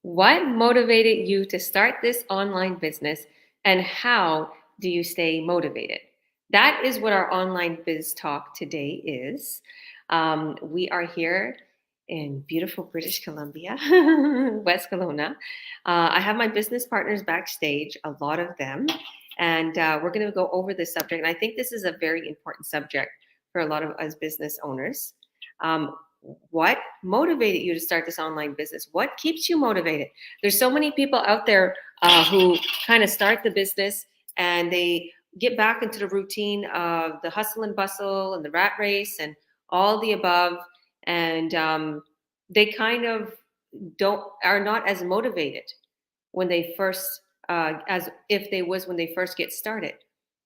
What motivated you to start this online business and how do you stay motivated? That is what our online biz talk today is. We are here in beautiful British Columbia, West Kelowna. I have my business partners backstage, a lot of them, and we're going to go over this subject. And I think this is a very important subject for a lot of us business owners. Um, what motivated you to start this online business? What keeps you motivated? There's so many people out there who kind of start the business and they get back into the routine of the hustle and bustle and the rat race and all the above, and they kind of don't are not as motivated when they first as if they was when they first get started.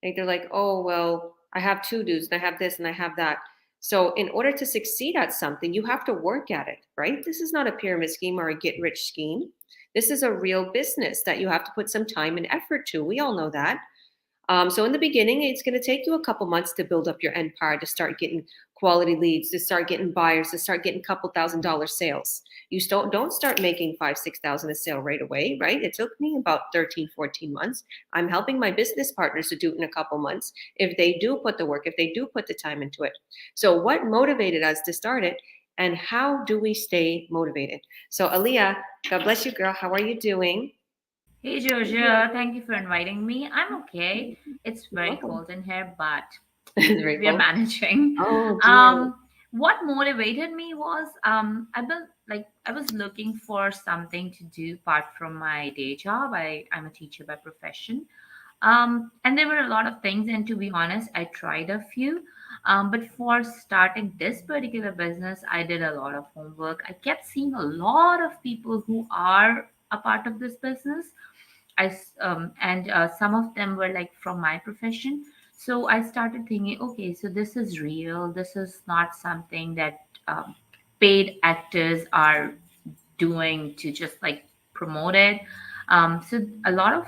Like they're like, oh well, I have to dos and I have this and I have that. So in order to succeed at something, you have to work at it, right? This is not a pyramid scheme or a get rich scheme. This is a real business that you have to put some time and effort to. We all know that. So in the beginning, it's going to take you a couple months to build up your empire, to start getting quality leads, to start getting buyers, to start getting a couple $1,000 sales. You still don't start making 5, 6,000 a sale right away, right? It took me about 13, 14 months. I'm helping my business partners to do it in a couple months if they do put the work, if they do put the time into it. So what motivated us to start it? And how do we stay motivated? So Aliyah, God bless you, girl. How are you doing? Hey Georgia, thank you for inviting me. I'm okay. It's You're very welcome. cold in here, but Very we are cold. managing. Oh dear. Um, what motivated me was I was looking for something to do apart from my day job. I'm a teacher by profession. And there were a lot of things, and to be honest, I tried a few. But for starting this particular business, I did a lot of homework. I kept seeing a lot of people who are a part of this business. And some of them were like from my profession. So I started thinking, okay, so this is real. This is not something that paid actors are doing to just like promote it. So a lot of,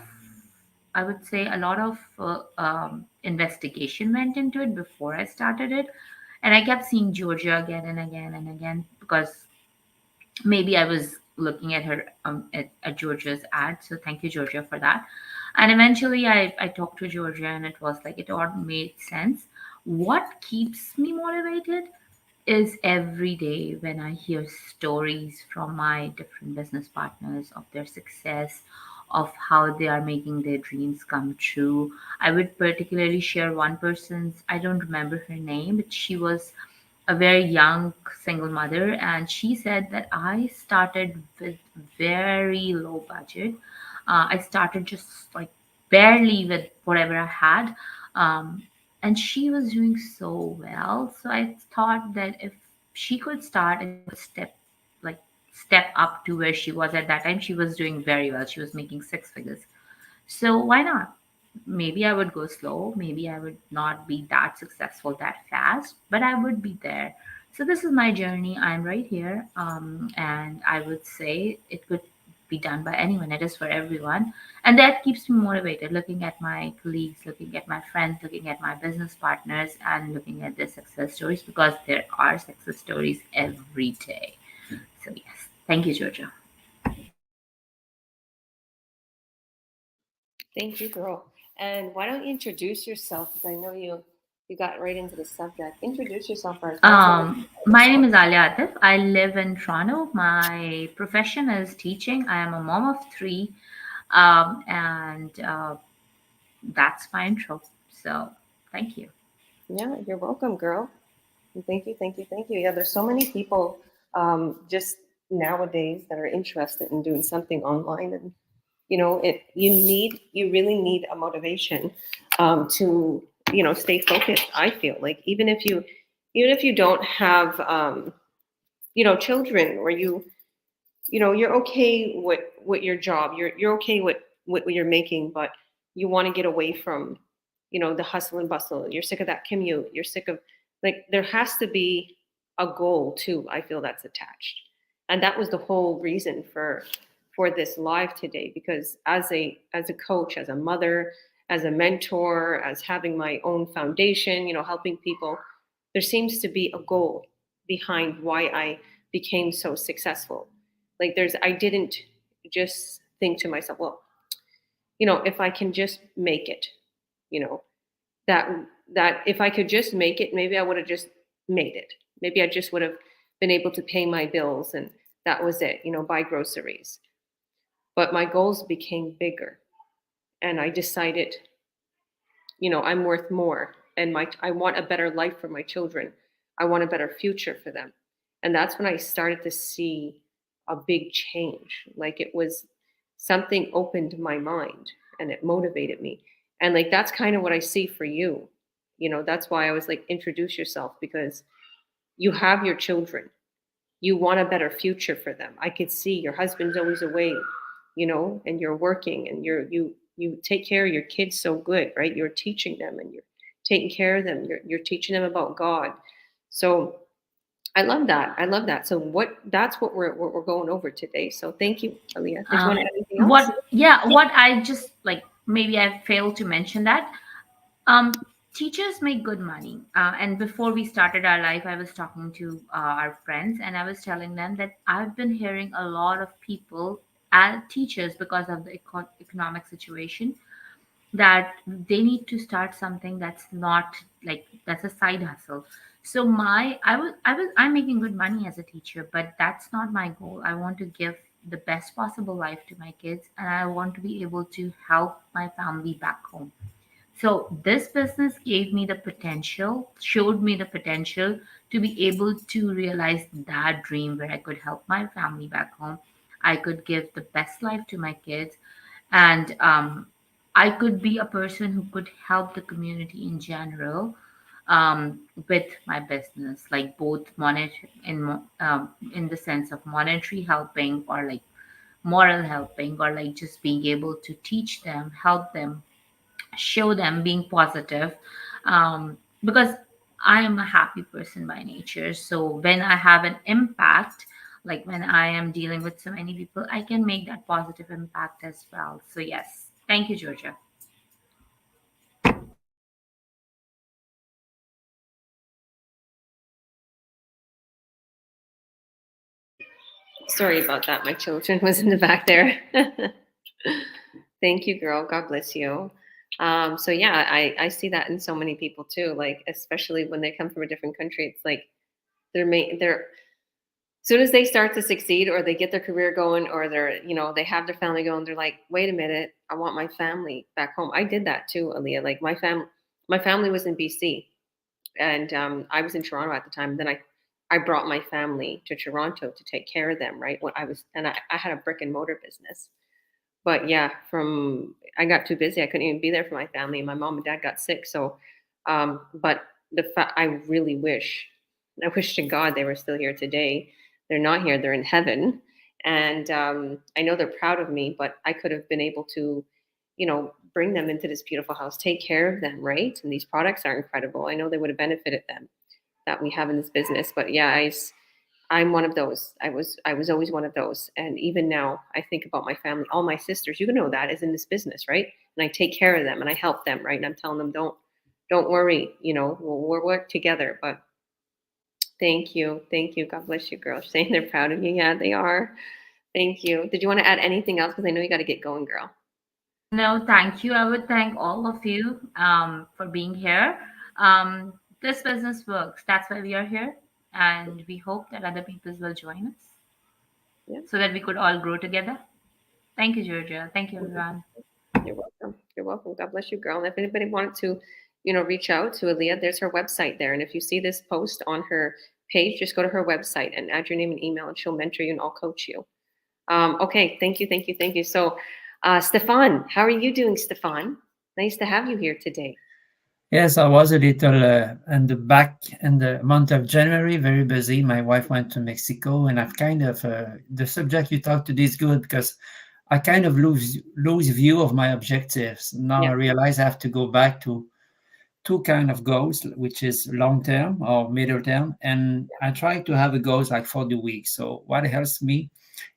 I would say, a lot of investigation went into it before I started it, and I kept seeing Georgia again and again and again because maybe I was looking at her at Georgia's ad. So thank you, Georgia, for that. And eventually, I talked to Georgia, and it was like it all made sense. What keeps me motivated is every day when I hear stories from my different business partners of their success, of how they are making their dreams come true. I would particularly share one person's, I don't remember her name, but she was a very young single mother, and she said that I started with very low budget. I started just like barely with whatever I had. Um, and she was doing so well. So I thought that if she could start and could like step up to where she was at that time, she was doing very well. She was making six figures. So why not? Maybe I would go slow. Maybe I would not be that successful that fast, but I would be there. So this is my journey. I'm right here, and I would say it could be done by anyone. It is for everyone, and that keeps me motivated. Looking at my colleagues, looking at my friends, looking at my business partners, and looking at their success stories because there are success stories every day. So yes, thank you, Georgia. Thank you, girl. And why don't you introduce yourself? Because I know you got right into the subject. Introduce yourself first. Tell us a little bit about My name yourself. is Alia Atif. I live in Toronto. My profession is teaching. I am a mom of three, and that's my intro. So, thank you. Yeah, you're welcome, girl. And thank you, thank you, thank you. Yeah, there's so many people just nowadays that are interested in doing something online, and you really need a motivation to stay focused. I feel like even if you don't have children, or you're okay with your job, you're okay with what you're making, but you want to get away from the hustle and bustle. You're sick of that commute. You're sick of, like, there has to be a goal too, I feel, that's attached. And that was the whole reason for this live today, because as a coach, as a mother, as a mentor, as having my own foundation, helping people, there seems to be a goal behind why I became so successful. Like, I didn't just think to myself, well, you know, if I can just make it, you know, that that if I could just make it, maybe I would have just made it. Maybe I just would have been able to pay my bills and that was it, you know, buy groceries. But my goals became bigger and I decided, you know, I'm worth more and my I want a better life for my children. I want a better future for them. And that's when I started to see a big change. Like it was something opened my mind and it motivated me. And like that's kind of what I see for you. You know, that's why I was like introduce yourself because you have your children. You want a better future for them. I could see your husband's always away, you know, and you're working and you take care of your kids so good, right? You're teaching them and you're taking care of them. You're teaching them about God. So I love that. I love that. So what that's what we're going over today. So thank you, Aaliyah. Did you want to Um, add anything else? what I just like, maybe I failed to mention that. Um, Teachers make good money. And before we started our life, I was talking to our friends and I was telling them that I've been hearing a lot of people, teachers, because of the economic situation, that they need to start something that's not like, that's a side hustle. So I'm making good money as a teacher, but that's not my goal. I want to give the best possible life to my kids and I want to be able to help my family back home. So this business gave me the potential, showed me the potential to be able to realize that dream where I could help my family back home. I could give the best life to my kids, and I could be a person who could help the community in general, with my business, like both monetary in the sense of monetary helping, or like moral helping, or like just being able to teach them, help them, show them, being positive, because I am a happy person by nature. So when I have an impact, like when I am dealing with so many people, I can make that positive impact as well. So yes, thank you, Georgia. Sorry about that. My children was in the back there. Thank you, girl. God bless you. So yeah, I see that in so many people too. Like especially when they come from a different country, it's like they're as soon as they start to succeed or they get their career going or they're you know they have their family going, they're like, wait a minute, I want my family back home. I did that too, Aaliyah. Like my family was in BC and I was in Toronto at the time. Then I brought my family to Toronto to take care of them. Right when I was and I had a brick and mortar business. But yeah, from I got too busy. I couldn't even be there for my family. My mom and dad got sick. So, but I really wish, I wish to God they were still here today. They're not here. They're in heaven, and I know they're proud of me. But I could have been able to, you know, bring them into this beautiful house, take care of them, right? And these products are incredible. I know they would have benefited them that we have in this business. But yeah, I'm one of those. I was always one of those. And even now I think about my family, all my sisters, you know that is in this business, right? And I take care of them and I help them, right? And I'm telling them don't worry, you know, we'll work together. But thank you. Thank you. God bless you, girls. Saying they're proud of you. Yeah, they are. Thank you. Did you want to add anything else? Because I know you got to get going, girl. No, thank you. I would thank all of you, for being here. This business works. That's why we are here. And we hope that other people will join us Yeah. so that we could all grow together. Thank you, Georgia. Thank you, everyone. You're welcome. You're welcome. God bless you, girl. And if anybody wanted to, you know, reach out to Aaliyah, there's her website there. And if you see this post on her page, just go to her website and add your name and email, and she'll mentor you and I'll coach you. Okay. Thank you. Thank you. Thank you. So, Stefan, how are you doing, Stefan? Nice to have you here today. Yes, I was a little in the back in the month of January, very busy. My wife went to Mexico, and I've kind of the subject you talked to is good because I kind of lose view of my objectives. Now Yeah. I realize I have to go back to two kind of goals, which is long term or middle term, and I try to have a goals like for the week. So what helps me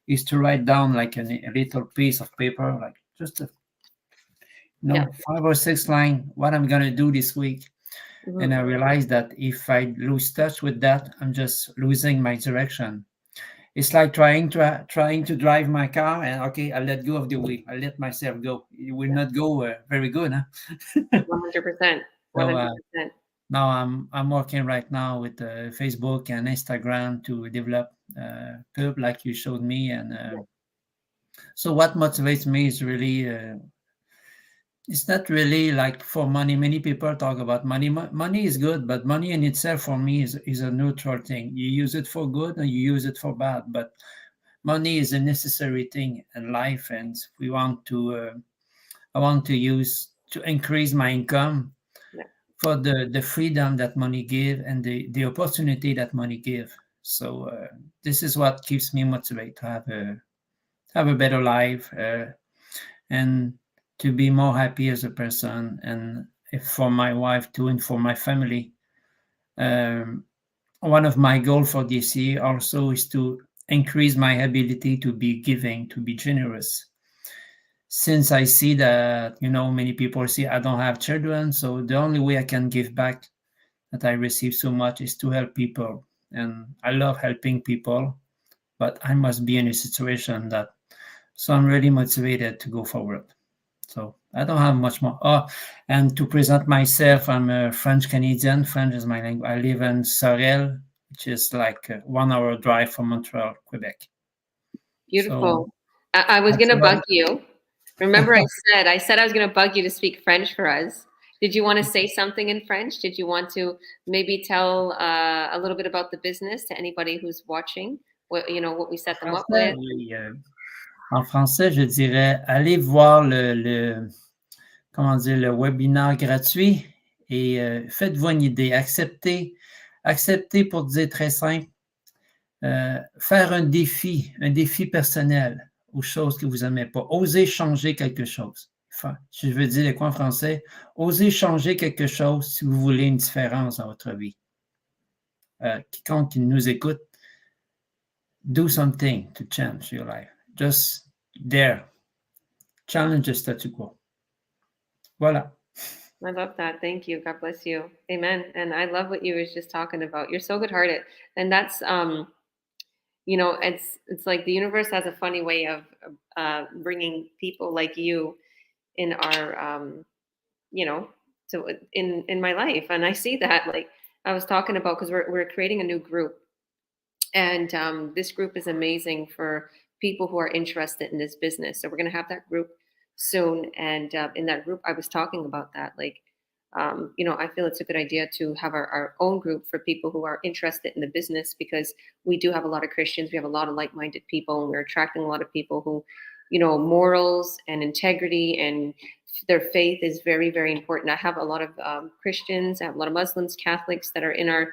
is to write down like a little piece of paper, like just a Yeah. 5 or 6 line what I'm gonna do this week. And I Mhm. realized that if I lose touch with that, I'm just losing my direction. It's like trying to drive my car, and okay, I let go of the wheel. I let myself go. It will not go very good, huh? 100%. So 100%. now I'm working right now with Facebook and Instagram to develop pub like you showed me, and so what motivates me is really it's not really like for money. Many people talk about money. Money is good, but money in itself for me is a neutral thing. You use it for good and you use it for bad, but money is a necessary thing in life, and we want to I want to use to increase my income Yeah. for the freedom that money give and the opportunity that money give. So this is what keeps me motivated to have a better life, and to be more happy as a person, and if for my wife too, and for my family. um, One of my goals for this year also is to increase my ability to be giving, to be generous, since I see that, many people see I don't have children, so the only way I can give back that I receive so much is to help people. And I love helping people, but I must be in a situation that, so I'm really motivated to go forward. So I don't have much more. Oh, and to present myself, I'm a French Canadian. French is my language. I live in Sorel, which is like a 1 hour drive from Montreal, Quebec. So Beautiful. I was that's gonna about bug you. Remember, I said I was gonna bug you to speak French for us. Did you want to say something in French? Did you want to maybe tell a little bit about the business to anybody who's watching? What we set them up français. with. Oui, en français, je dirais allez voir comment dire, le webinaire gratuit et faites-vous une idée. Acceptez pour dire très simple, faire un défi personnel aux choses que vous n'aimez pas. Osez changer quelque chose. Enfin, je veux dire quoi en français? Osez changer quelque chose si vous voulez une différence dans votre vie. Quiconque qui nous écoute, do something to change your life. Just there. Challenge the statu quo. Voilà. I love that. Thank you. God bless you. Amen. And I love what you was just talking about. You're so good-hearted, and that's it's like the universe has a funny way of bringing people like you in our you know to in my life, and I see that, like I was talking about, because we're creating a new group, and this group is amazing for people who are interested in this business. So we're going to have that group soon, and in that group I was talking about that, like I feel it's a good idea to have our own group for people who are interested in the business, because we do have a lot of Christians, we have a lot of like-minded people, and we're attracting a lot of people who, morals and integrity and their faith is very, very important. I have a lot of Christians, I have a lot of Muslims, Catholics that are in our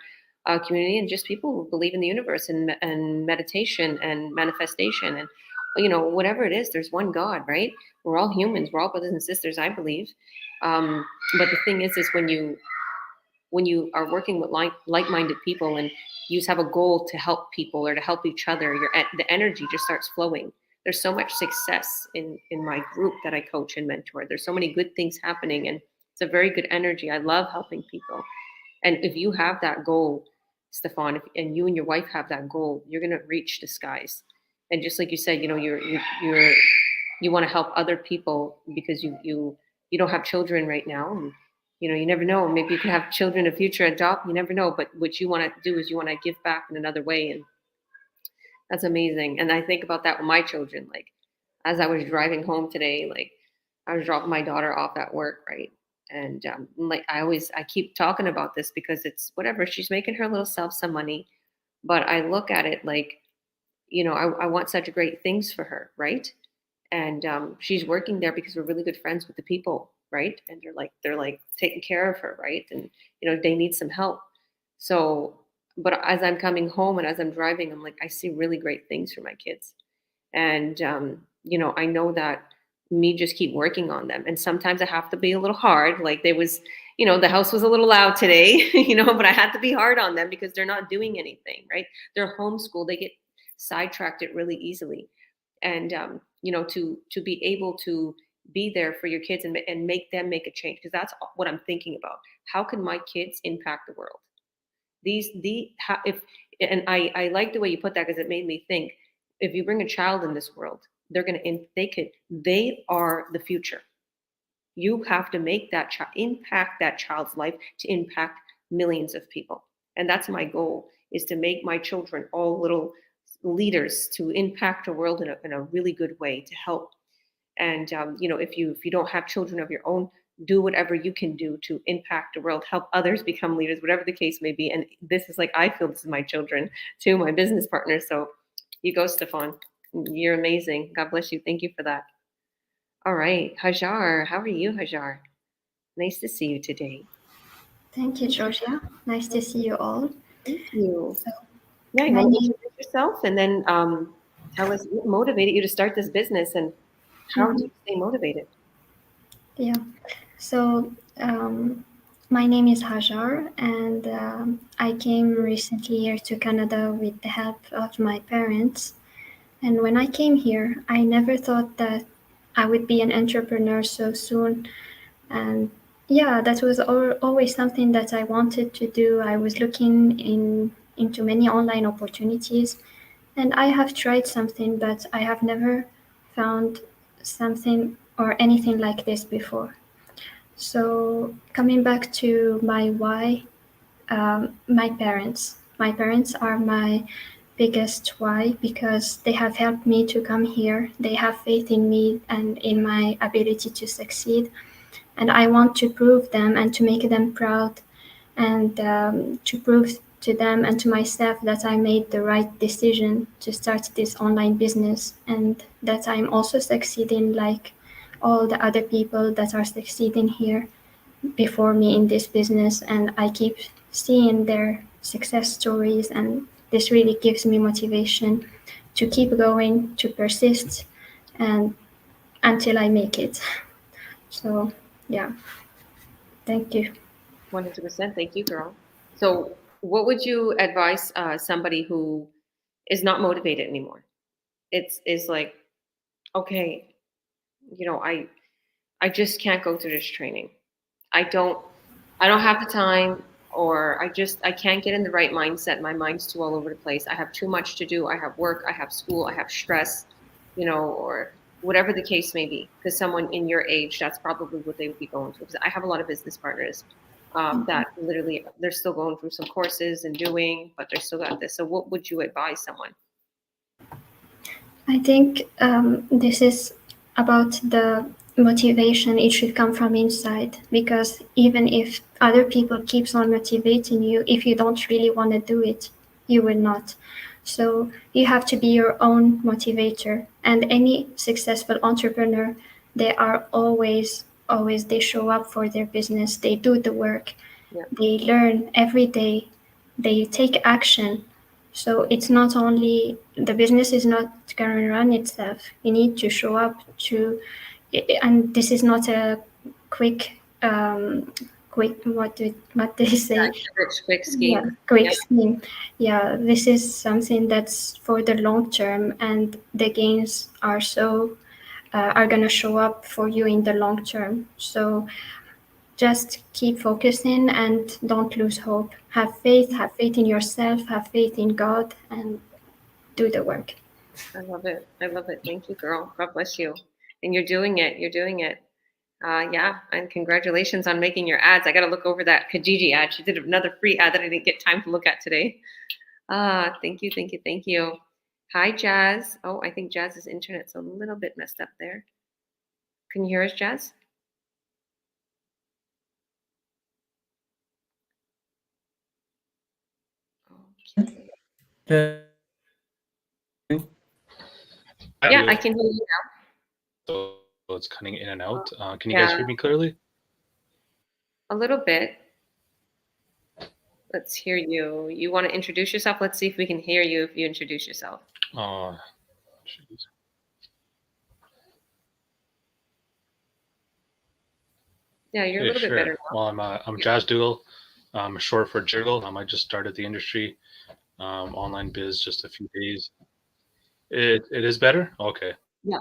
community, and just people who believe in the universe and meditation and manifestation, and whatever it is, there's one God, right? We're all humans, we're all brothers and sisters, I believe. But the thing is when you are working with like-minded people, and you just have a goal to help people or to help each other, the energy just starts flowing. There's so much success in my group that I coach and mentor. There's so many good things happening, and it's a very good energy. I love helping people. And if you have that goal, Stefan, and you and your wife have that goal, you're going to reach the skies. And just like you said, you want to help other people because you don't have children right now, and you never know, maybe you can have children in the future, adopt, you never know. But what you want to do is you want to give back in another way, and that's amazing. And I think about that with my children, like as I was driving home today, like I was dropping my daughter off at work, right? And like I keep talking about this because it's whatever, she's making her little self some money, but I look at it like, I want such great things for her, right? And she's working there because we're really good friends with the people, right? And they're like taking care of her, right? And they need some help. So, but as I'm coming home and as I'm driving, I'm like, I see really great things for my kids, and I know that me just keep working on them, and sometimes I have to be a little hard. Like there was, the house was a little loud today, but I had to be hard on them because they're not doing anything, right? They're homeschooled, they get sidetracked it really easily, and to be able to be there for your kids and make them make a change, because that's what I'm thinking about. How can my kids impact the world? If And I like the way you put that, because it made me think, if you bring a child in this world, they are the future. You have to make that child, impact that child's life to impact millions of people. And that's my goal, is to make my children all little leaders to impact the world in a really good way, to help. And if you don't have children of your own, do whatever you can do to impact the world, help others become leaders, whatever the case may be. And this is like, I feel this is my children too, my business partners. So you go, Stefan. You're amazing. God bless you. Thank you for that. All right, Hajar, how are you, Hajar? Nice to see you today. Thank you, Georgia. Nice to see you all. Thank you. So, Yeah, you my want to name- introduce yourself, and then tell us what motivated you to start this business, and how do you stay motivated? Yeah. So, my name is Hajar, and I came recently here to Canada with the help of my parents. And when I came here, I never thought that I would be an entrepreneur so soon. And yeah, that was always something that I wanted to do. I was looking into many online opportunities, and I have tried something, but I have never found something or anything like this before. So coming back to my why, my parents. My parents are my biggest why, because they have helped me to come here. They have faith in me and in my ability to succeed. And I want to prove them and to make them proud, and to prove to them and to myself that I made the right decision to start this online business, and that I'm also succeeding like all the other people that are succeeding here before me in this business. And I keep seeing their success stories, and this really gives me motivation to keep going, to persist, and until I make it. So yeah, thank you. 100%. Thank you, girl. So, what would you advise somebody who is not motivated anymore? It's like, okay, I just can't go through this training. I don't I don't have the time, or I can't get in the right mindset. My mind's too all over the place. I have too much to do. I have work, I have school, I have stress, or whatever the case may be. Because someone in your age, that's probably what they would be going through. Because I have a lot of business partners that literally, they're still going through some courses and doing, but they're still got this. So what would you advise someone? I think this is about the motivation. It should come from inside, because even if other people keeps on motivating you, if you don't really want to do it, you will not. So you have to be your own motivator. And any successful entrepreneur, they are always they show up for their business. They do the work. Yeah. They learn every day. They take action. So it's not only, the business is not going to run itself. You need to show up to, and this is not a quick, what they say? Quick scheme. Yeah, quick scheme. Yeah, this is something that's for the long term, and the gains are are gonna show up for you in the long term. So just keep focusing and don't lose hope. Have faith in yourself, have faith in God, and do the work. I love it. I love it. Thank you, girl. God bless you. And you're doing it. You're doing it. Yeah. And congratulations on making your ads. I got to look over that Kijiji ad. She did another free ad that I didn't get time to look at today. Thank you. Thank you. Thank you. Hi, Jazz. Oh, I think Jazz's internet's a little bit messed up there. Can you hear us, Jazz? Okay. Yeah, I can hear you now. So it's cutting in and out. Can you guys hear me clearly? A little bit. Let's hear you. You want to introduce yourself? Let's see if we can hear you if you introduce yourself. Oh, jeez. Yeah, you're a little bit better now. Well, I'm Jazz Dougal. I'm short for Jiggle. I just started the industry, online biz, just a few days. It is better? Okay. Yeah.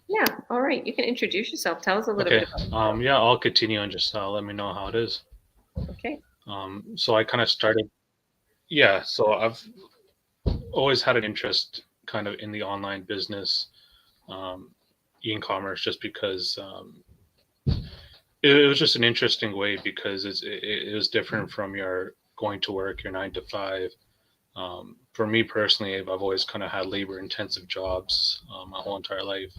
Yeah. All right. You can introduce yourself. Tell us a little Okay. bit about Yeah, I'll continue and just let me know how it is. Okay. So I kind of started. Yeah. So I've always had an interest kind of in the online business, um, e-commerce, just because it was just an interesting way because it was different from your going to work, your 9 to 5. For me personally, I've always kind of had labor intensive jobs my whole entire life.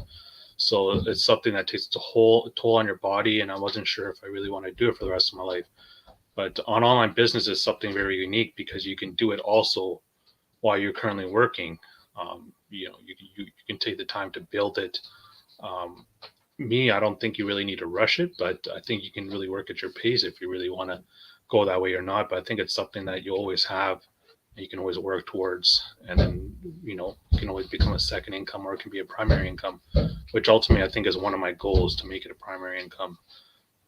So it's something that takes a whole toll on your body, and I wasn't sure if I really want to do it for the rest of my life. But on online business is something very unique because you can do it also while you're currently working. You can take the time to build it. Um, I don't think you really need to rush it, but I think you can really work at your pace if you really want to go that way or not. But I think it's something that you always have, and you can always work towards, and then it can always become a second income, or it can be a primary income, which ultimately I think is one of my goals, to make it a primary income.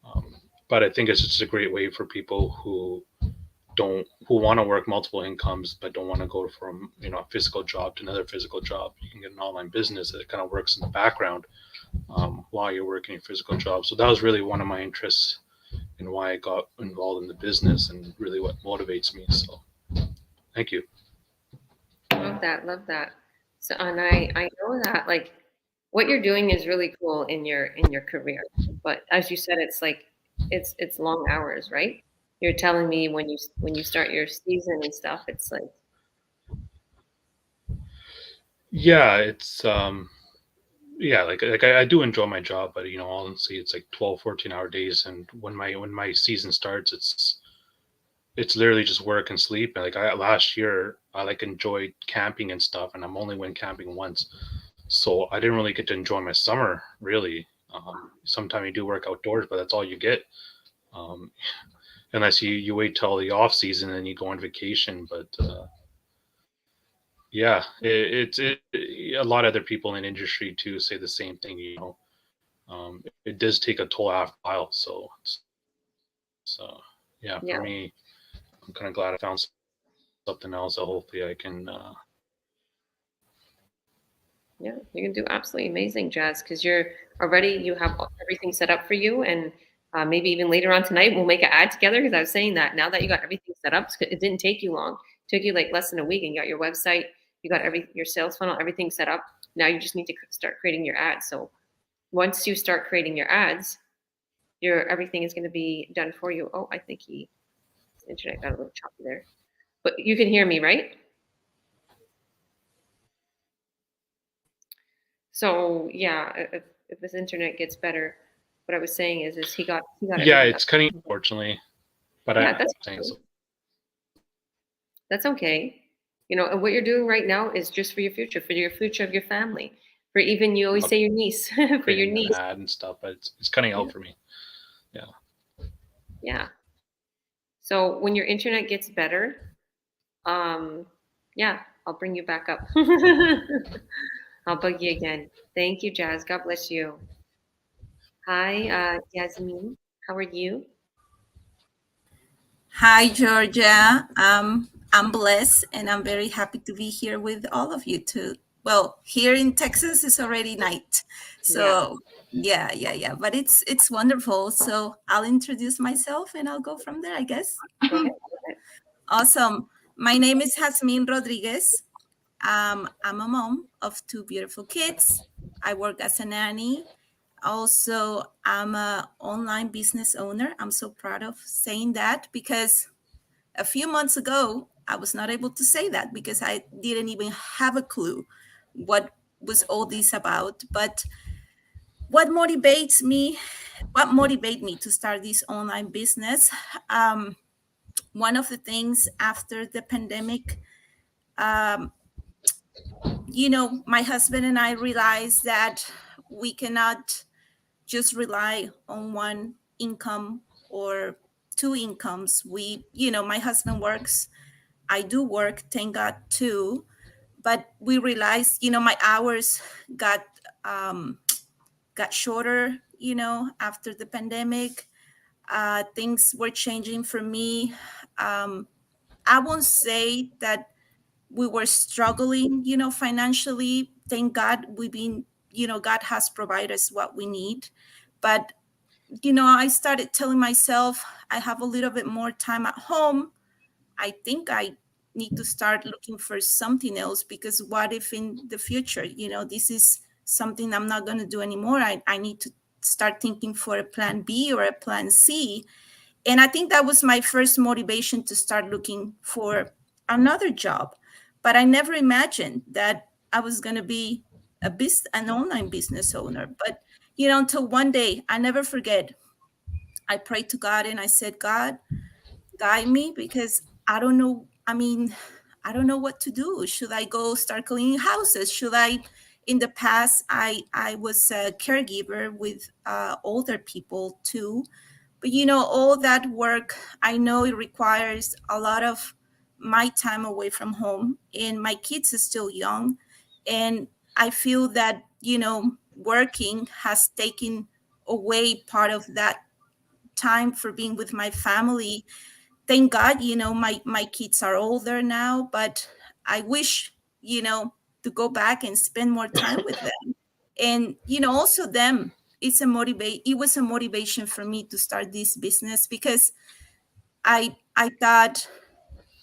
Um, but I think it's just a great way for people who want to work multiple incomes but don't want to go from a physical job to another physical job. You can get an online business that kind of works in the background while you're working your physical job. So that was really one of my interests and why I got involved in the business, and really what motivates me. So thank you. Love that. Love that. So, and I know that like what you're doing is really cool in your career. But as you said, it's like it's long hours, right? You're telling me when you start your season and stuff, it's like Yeah, it's yeah, like I do enjoy my job, but honestly it's like 12, 14 hour days, and when my season starts, it's literally just work and sleep. And like last year I like enjoyed camping and stuff, and I'm only went camping once. So I didn't really get to enjoy my summer really. Sometimes you do work outdoors, but that's all you get. Um, Unless you wait till the off season and you go on vacation. But yeah, a lot of other people in the industry too say the same thing. It does take a toll after a while. So yeah, for yeah, me, I'm kind of glad I found something else that hopefully I can. yeah. You can do absolutely amazing, Jazz, because you have everything set up for you, and maybe even later on tonight we'll make an ad together. Because I was saying that now that you got everything set up, it didn't take you long. It took you like less than a week, and you got your website, you got your sales funnel, everything set up. Now you just need to start creating your ads. So once you start creating your ads, your everything is going to be done for you. Oh, I think his internet got a little choppy there, but you can hear me, right? So yeah, if his internet gets better, what I was saying is he got Yeah, everything up. it's cutting unfortunately, but Yeah, I'm that's saying okay. so. That's okay. And what you're doing right now is just for your future of your family, for even you always say your niece, for your Creating an niece. ad and stuff, but it's cutting Yeah, out for me. Yeah. yeah. So when your internet gets better, um, yeah, I'll bring you back up. I'll bug you again. Thank you, Jazz. God bless you. Hi, Yasmin. How are you? Hi, Georgia. I'm blessed and I'm very happy to be here with all of you too. Well, here in Texas it's already night. Yeah. So yeah. But it's wonderful. So I'll introduce myself and I'll go from there, I guess. Go ahead. Awesome. My name is Jasmine Rodriguez. I'm a mom of two beautiful kids. I work as a nanny. Also, I'm a online business owner. I'm so proud of saying that because a few months ago, I was not able to say that because I didn't even have a clue what was all this about. But what motivates me, what motivated me to start this online business? Um, One of the things after the pandemic, um, my husband and I realized that we cannot just rely on one income or two incomes. My husband works, I do work, thank God too, but we realized, my hours got um, got shorter, after the pandemic. Things were changing for me. Um, I won't say that we were struggling, financially. Thank God we've been, God has provided us what we need. But I started telling myself I have a little bit more time at home. I think I need to start looking for something else, because what if in the future, this is something I'm not going to do anymore? I need to start thinking for a plan B or a plan C. And I think that was my first motivation to start looking for another job. But I never imagined that I was going to be an online business owner. But, until one day, I never forget, I prayed to God and I said, God, guide me, because I don't know. I mean, I don't know what to do. Should I go start cleaning houses? Should I? In the past, I was a caregiver with older people too. But all that work, I know it requires a lot of my time away from home, and my kids are still young. And I feel that, working has taken away part of that time for being with my family. Thank God, my kids are older now, but I wish, to go back and spend more time with them. And, also them, it was a motivation for me to start this business, because I thought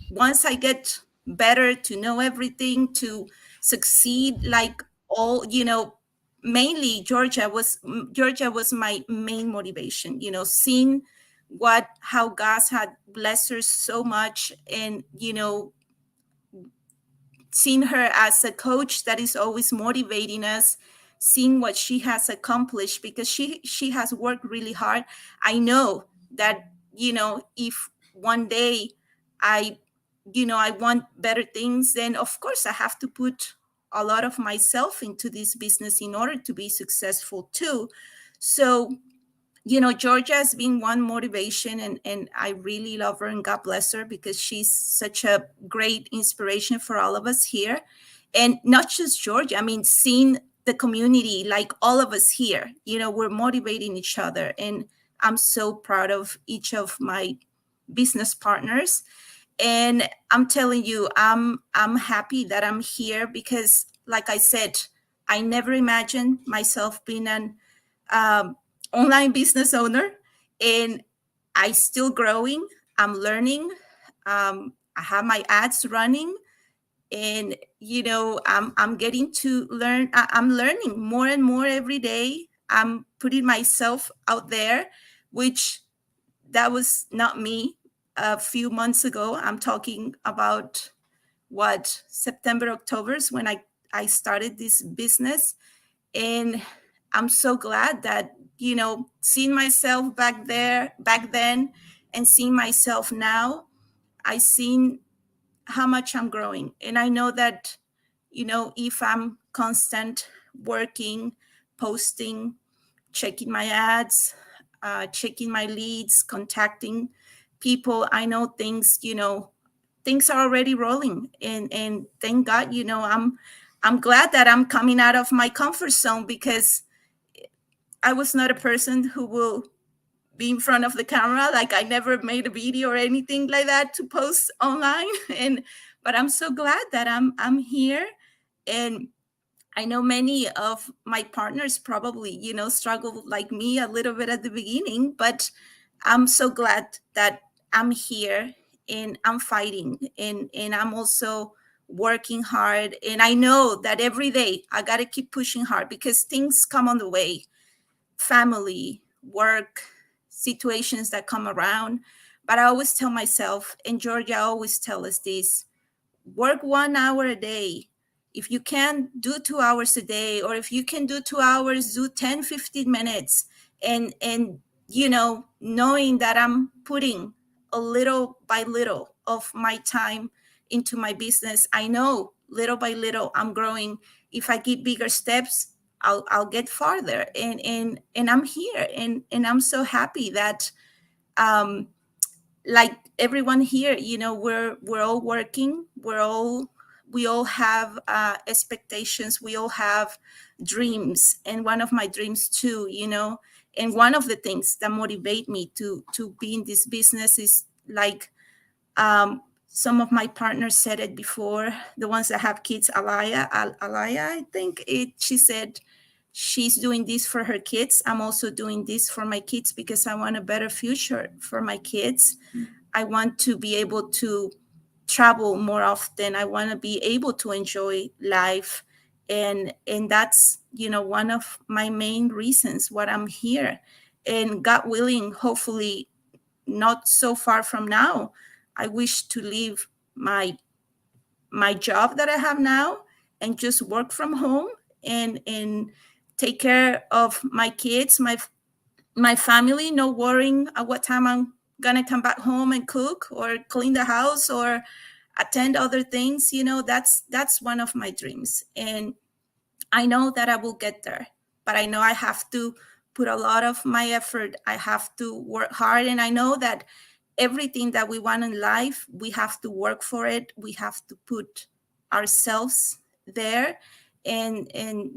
once I get better to know everything, to succeed, like all, mainly Georgia was my main motivation, seeing how God had blessed her so much, and seeing her as a coach that is always motivating us, seeing what she has accomplished, because she has worked really hard. I know that, if one day I I want better things, then of course I have to put a lot of myself into this business in order to be successful too. So, Georgia has been one motivation, and I really love her, and God bless her, because she's such a great inspiration for all of us here. And not just Georgia, I mean, seeing the community, like all of us here, we're motivating each other. And I'm so proud of each of my business partners. And I'm telling you, I'm happy that I'm here, because like I said, I never imagined myself being an online business owner, and I still growing. I'm learning. I have my ads running, and I'm getting to learn. I'm learning more and more every day. I'm putting myself out there, which that was not me a few months ago. I'm talking about September, October is when I started this business. And I'm so glad that, seeing myself back then and seeing myself now, I seen how much I'm growing. And I know that, if I'm constant working, posting, checking my ads, checking my leads, contacting people, I know things are already rolling. And thank God, I'm glad that I'm coming out of my comfort zone, because I was not a person who will be in front of the camera. Like, I never made a video or anything like that to post online. But I'm so glad that I'm here. And I know many of my partners probably, struggled like me a little bit at the beginning, but I'm so glad that I'm here, and I'm fighting, and I'm also working hard. And I know that every day I got to keep pushing hard, because things come on the way, family, work, situations that come around. But I always tell myself, and Georgia always tell us this, work 1 hour a day. If you can do 2 hours a day, or if you can do 2 hours, do 10, 15 minutes. And knowing that I'm putting a little by little of my time into my business, I know little by little I'm growing. If I keep bigger steps, I'll get farther. And I'm here, and I'm so happy that like everyone here, we're all working. We all have expectations. We all have dreams, and one of my dreams too, and one of the things that motivate me to be in this business is, like, some of my partners said it before, the ones that have kids, Alaya, I think she said, she's doing this for her kids. I'm also doing this for my kids because I want a better future for my kids. I want to be able to travel more often. I want to be able to enjoy life. And that's, one of my main reasons why I'm here. And God willing, hopefully not so far from now, I wish to leave my job that I have now and just work from home and take care of my kids, my family, no worrying at what time I'm gonna come back home and cook or clean the house or attend other things. That's one of my dreams. And I know that I will get there, but I know I have to put a lot of my effort. I have to work hard. And I know that everything that we want in life, we have to work for it. We have to put ourselves there and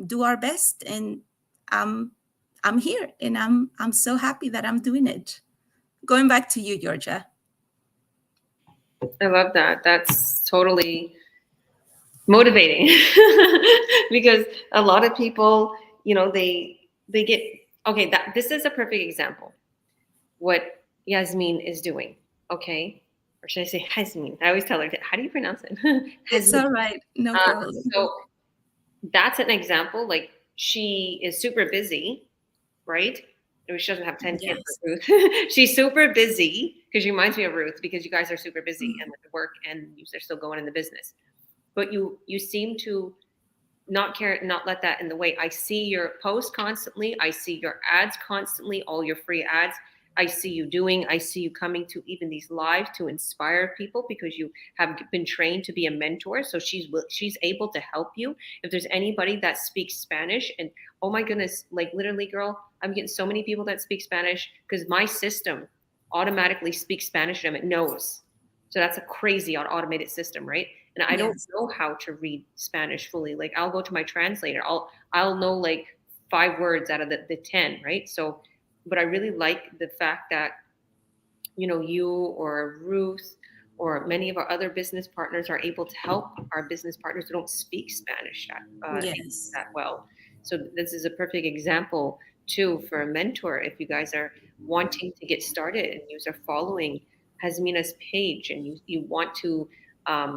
do our best. And I'm here, and I'm so happy that I'm doing it. Going back to you, Georgia. I love that. That's totally motivating because a lot of people, they get, okay, this is a perfect example. What Yasmin is doing, okay? Or should I say Yasmin? I always tell her, how do you pronounce it? It's all right. No problem. So that's an example. Like, she is super busy, right? She doesn't have 10 kids with Ruth. She's super busy, because she reminds me of Ruth, because you guys are super busy and with the work, and you're still going in the business. But you seem to not care, not let that in the way. I see your posts constantly. I see your ads constantly, all your free ads. I see you coming to even these lives to inspire people, because you have been trained to be a mentor. So she's able to help you. If there's anybody that speaks Spanish, and oh my goodness, like literally, girl, I'm getting so many people that speak Spanish because my system automatically speaks Spanish to them. It knows. So that's a crazy automated system, right? And I don't know how to read Spanish fully. Like, I'll go to my translator. I'll know like 5 words out of the 10, right? So, but I really like the fact that, you or Ruth or many of our other business partners are able to help our business partners who don't speak Spanish that well. So this is a perfect example too for a mentor. If you guys are wanting to get started and you are following Hasmina's page, and you want to,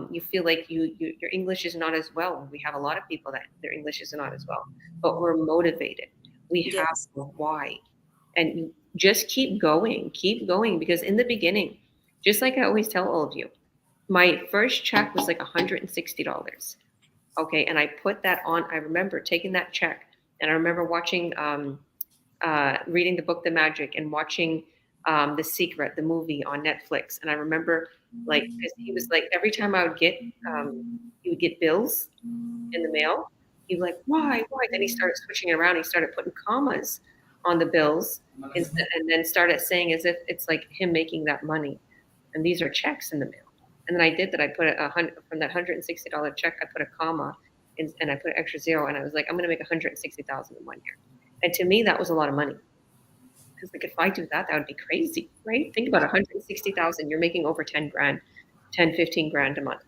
you feel like your English is not as well. We have a lot of people that their English is not as well, but we're motivated. We have a why. And you just keep going, because in the beginning, just like I always tell all of you, my first check was like $160. Okay. And I put that on, I remember taking that check, and I remember watching, reading the book, The Magic, and watching The Secret, the movie on Netflix. And I remember, like, because he was like, every time I would get, he would get bills in the mail. He'd be like, why? Then he started switching it around. He started putting commas on the bills, and then started saying as if it's like him making that money. And these are checks in the mail. And then I did that. I put from that $160 check, I put a comma and I put an extra zero. And I was like, I'm going to make $160,000 in 1 year. And to me, that was a lot of money. Because like, if I do that, that would be crazy, right? Think about 160,000. You're making over 10 grand, 10, 15 grand a month.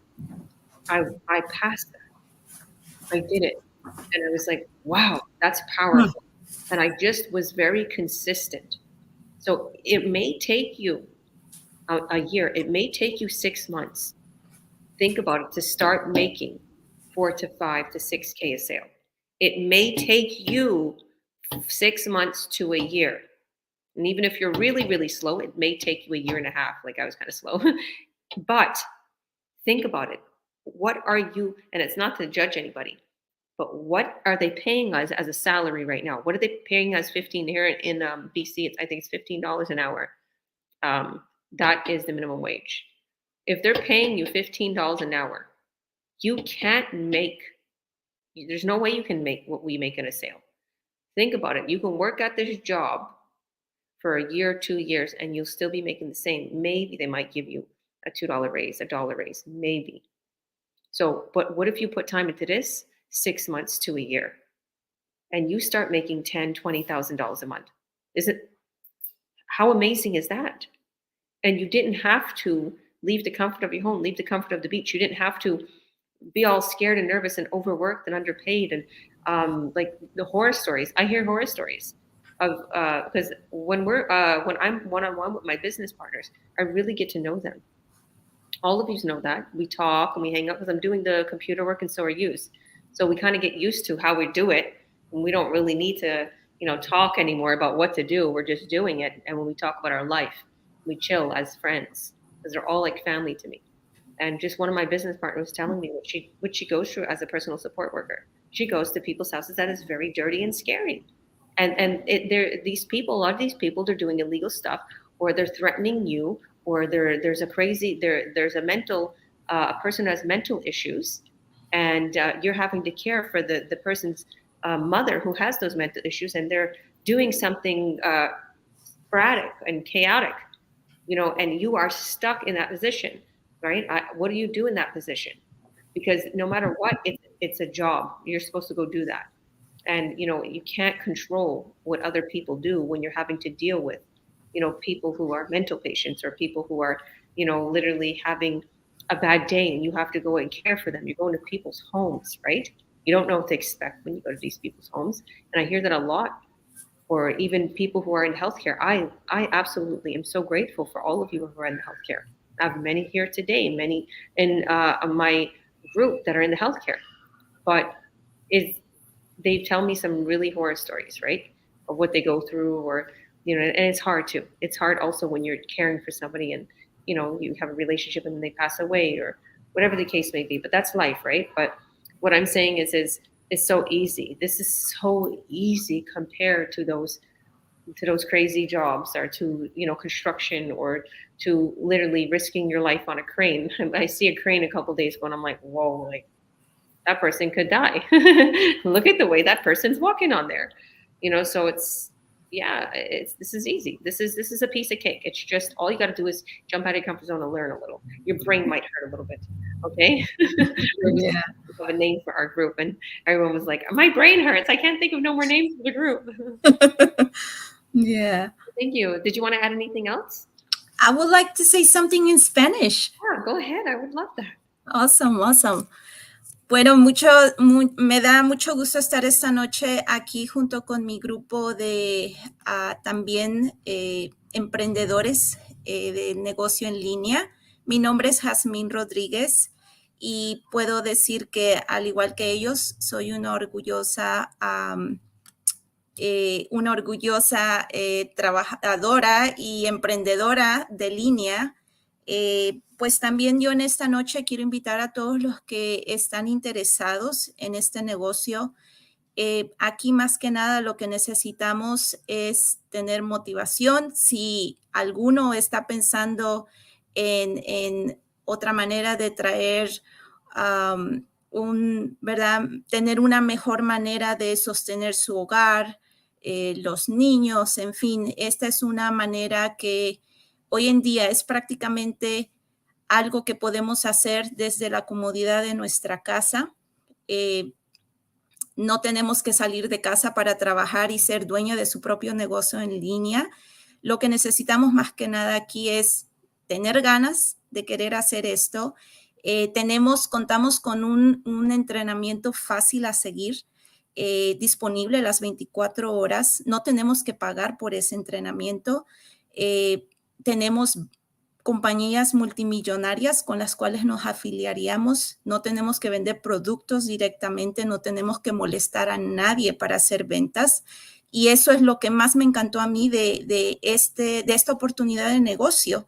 I passed that. I did it. And I was like, wow, that's powerful. And I just was very consistent. So it may take you a year. It may take you 6 months. Think about it, to start making 4 to 5 to 6K a sale. It may take you 6 months to a year. And even if you're really, really slow, it may take you a year and a half. Like, I was kind of slow. But think about it. What are you, and it's not to judge anybody, but what are they paying us as a salary right now? What are they paying us 15 here in BC? I think it's $15 an hour. That is the minimum wage. If they're paying you $15 an hour, you can't make, there's no way you can make what we make in a sale. Think about it. You can work at this job for a year, 2 years, and you'll still be making the same. Maybe they might give you a $2 raise, $1 raise, maybe. So, but what if you put time into this? 6 months to a year, and you start making $10,000, $20,000 a month. How amazing is that? And you didn't have to leave the comfort of your home, leave the comfort of the beach. You didn't have to be all scared and nervous and overworked and underpaid and like the horror stories. I hear horror stories of because when I'm one on one with my business partners, I really get to know them. All of you know that we talk and we hang out because I'm doing the computer work and so are you. So we kind of get used to how we do it, and we don't really need to, talk anymore about what to do. We're just doing it. And when we talk about our life, we chill as friends because they're all like family to me. And just one of my business partners was telling me what she goes through as a personal support worker. She goes to people's houses that is very dirty and scary, and these people, a lot of these people, they're doing illegal stuff, or they're threatening you, or there's a mental a person who has mental issues, and you're having to care for the person's mother who has those mental issues, and they're doing something sporadic and chaotic, and you are stuck in that position, right? What do you do in that position? Because no matter what, it's a job. You're supposed to go do that. And, you can't control what other people do when you're having to deal with, people who are mental patients or people who are, literally having a bad day and you have to go and care for them. You're going to people's homes, right? You don't know what to expect when you go to these people's homes. And I hear that a lot. Or even people who are in healthcare. I absolutely am so grateful for all of you who are in healthcare. I have many here today, many in my group that are in the healthcare. But they tell me some really horror stories, right, of what they go through, or and it's hard too. It's hard also when you're caring for somebody and you have a relationship and then they pass away or whatever the case may be. But that's life, right? But what I'm saying is it's so easy. This is so easy compared to those crazy jobs, or to construction, or to literally risking your life on a crane. I see a crane a couple days ago and I'm like, whoa, like that person could die. Look at the way that person's walking on there. So this is easy. This is a piece of cake. It's just all you got to do is jump out of your comfort zone and learn a little. Your brain might hurt a little bit. Okay. Yeah. We have a name for our group, and everyone was like, my brain hurts. I can't think of no more names for the group. Yeah. Thank you. Did you want to add anything else? I would like to say something in Spanish. Yeah, go ahead. I would love that. Awesome. Bueno, me da mucho gusto estar esta noche aquí junto con mi grupo de también emprendedores de negocio en línea. Mi nombre es Jazmín Rodríguez y puedo decir que, al igual que ellos, soy una orgullosa trabajadora y emprendedora de línea. Pues también yo en esta noche quiero invitar a todos los que están interesados en este negocio. Aquí más que nada lo que necesitamos es tener motivación. Si alguno está pensando en otra manera de traer ¿verdad? Tener una mejor manera de sostener su hogar, los niños, en fin, esta es una manera que hoy en día es prácticamente algo que podemos hacer desde la comodidad de nuestra casa. No tenemos que salir de casa para trabajar y ser dueño de su propio negocio en línea. Lo que necesitamos más que nada aquí es tener ganas de querer hacer esto. Contamos con un entrenamiento fácil a seguir, disponible las 24 horas. No tenemos que pagar por ese entrenamiento. Tenemos compañías multimillonarias con las cuales nos afiliaríamos. No tenemos que vender productos directamente, no tenemos que molestar a nadie para hacer ventas. Y eso es lo que más me encantó a mí de esta oportunidad de negocio.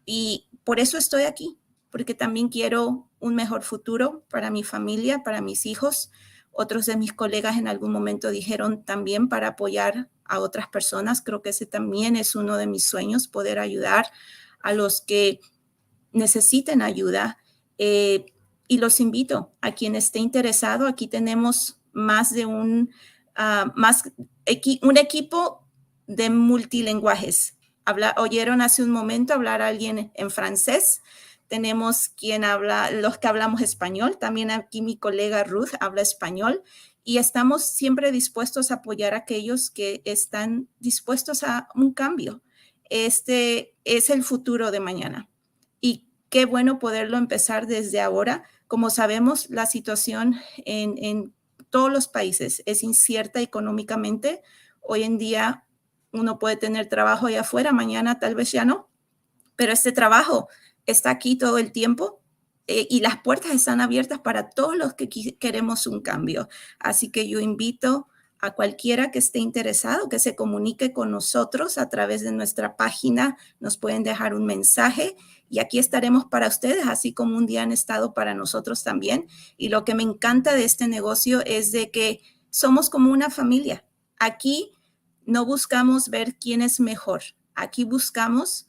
Y por eso estoy aquí, porque también quiero un mejor futuro para mi familia, para mis hijos. Otros de mis colegas en algún momento dijeron también para apoyar a otras personas. Creo que ese también es uno de mis sueños, poder ayudar a los que necesiten ayuda. Y los invito a quien esté interesado. Aquí tenemos más de un equipo de multilingüajes. Oyeron hace un momento hablar a alguien en francés. Tenemos los que hablamos español. También aquí mi colega Ruth habla español. Y estamos siempre dispuestos a apoyar a aquellos que están dispuestos a un cambio. Este es el futuro de mañana. Y qué bueno poderlo empezar desde ahora. Como sabemos, la situación en todos los países es incierta económicamente. Hoy en día uno puede tener trabajo allá afuera, mañana tal vez ya no, pero este trabajo está aquí todo el tiempo y las puertas están abiertas para todos los que queremos un cambio. Así que yo invito a cualquiera que esté interesado que se comunique con nosotros a través de nuestra página. Nos pueden dejar un mensaje y aquí estaremos para ustedes, así como un día han estado para nosotros también. Y lo que me encanta de este negocio es de que somos como una familia. Aquí no buscamos ver quién es mejor. Aquí buscamos